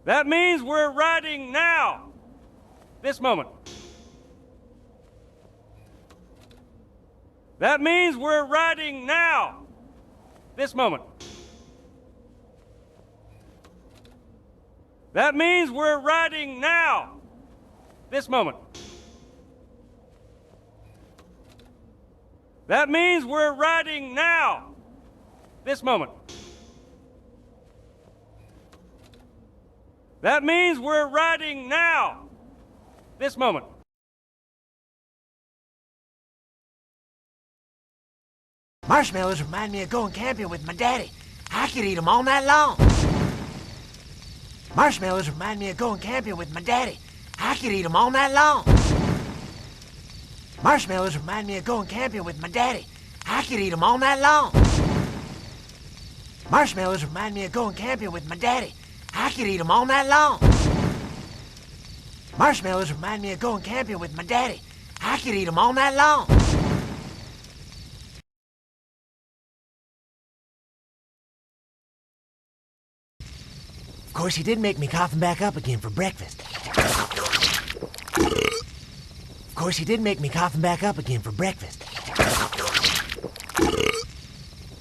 That means we're riding now. This moment. That means we're riding now. This moment. That means we're riding now. This moment. That means we're riding now. This moment. That means we're riding now. This moment. Marshmallows remind me of going camping with my daddy. I could eat them all night long. Marshmallows remind me of going camping with my daddy. I could eat them all night long. Marshmallows remind me of going camping with my daddy. I could eat them all night long. Marshmallows remind me of going camping with my daddy. I could eat them all night long. Marshmallows remind me of going camping with my daddy. I could eat them all night long. Of course, he did make me cough him back up again for breakfast. Of course, he did make me cough him back up again for breakfast.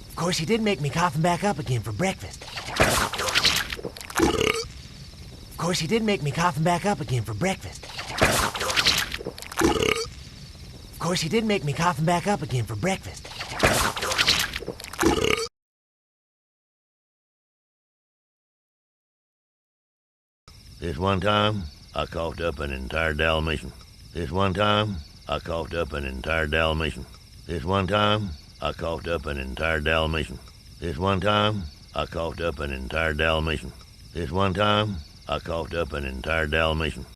Of course, he did make me cough him back up again for breakfast. Of course, he did make me cough him back up again for breakfast. Of course, he did make me cough him back up again for breakfast. This one time, I coughed up an entire Dalmatian. This one time, I coughed up an entire Dalmatian. This one time, I coughed up an entire Dalmatian. This one time, I coughed up an entire Dalmatian. This one time, I coughed up an entire Dalmatian.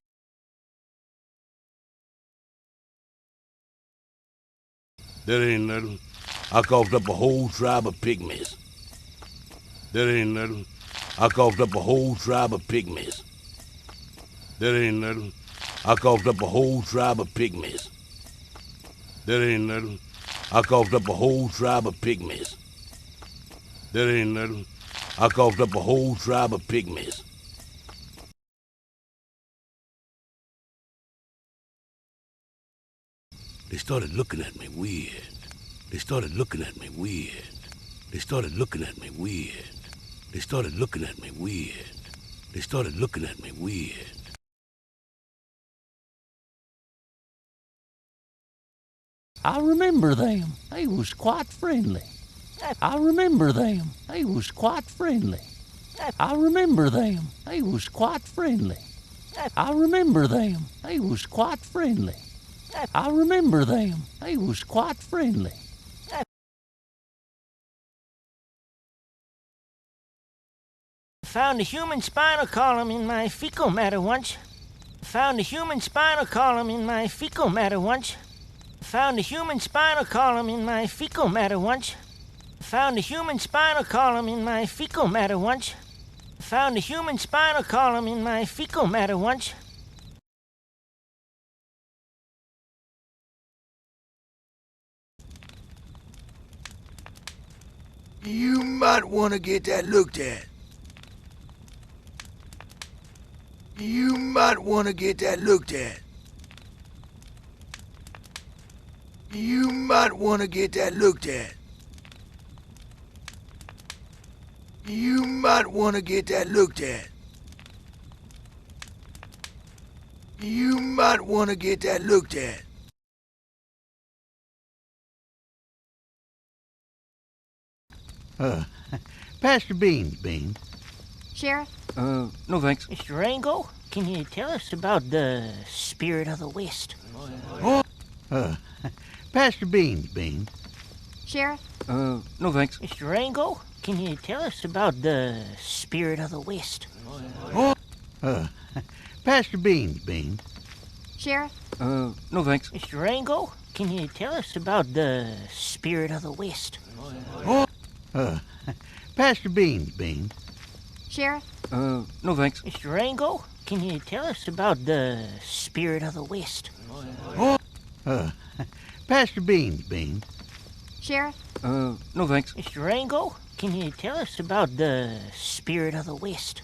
That ain't nothing. I coughed up a whole tribe of pygmies. That ain't nothing. I coughed up a whole tribe of pygmies. That ain't nothing. I coughed up a whole tribe of pygmies. That ain't nothing. I coughed up a whole tribe of pygmies. That ain't nothing. I coughed up a whole tribe of pygmies. They started looking at me weird. They started looking at me weird. They started looking at me weird. They started looking at me weird. They started looking at me weird. I remember them. They was quite friendly. I remember them. They was quite friendly. I remember them. They was quite friendly. I remember them. They was quite friendly. I remember them. They was quite friendly. Found a human spinal column in my fecal matter once. Found a human spinal column in my fecal matter once. Found a human spinal column in my fecal matter once. Found a human spinal column in my fecal matter once. Found a human spinal column in my fecal matter once. You might want to get that looked at. You might want to get that looked at. You might want to get that looked at. You might want to get that looked at. You might want to get that looked at. Pass the beans, Bean. Sheriff? No thanks. Mr. Rango, can you tell us about the spirit of the West? Pass the beans, Bean. Sheriff? No thanks. Mr. Rango, can you tell us about the spirit of the West? Pass the beans, Bean. Sheriff? No thanks. Mr. Rango, can you tell us about the spirit of the West? Pass the beans, Bean. Sheriff? No thanks. Mr. Rango, can you tell us about the spirit of the West? Pass the beans, Bean. Sheriff? No thanks. Mr. Rango, can you tell us about the spirit of the West?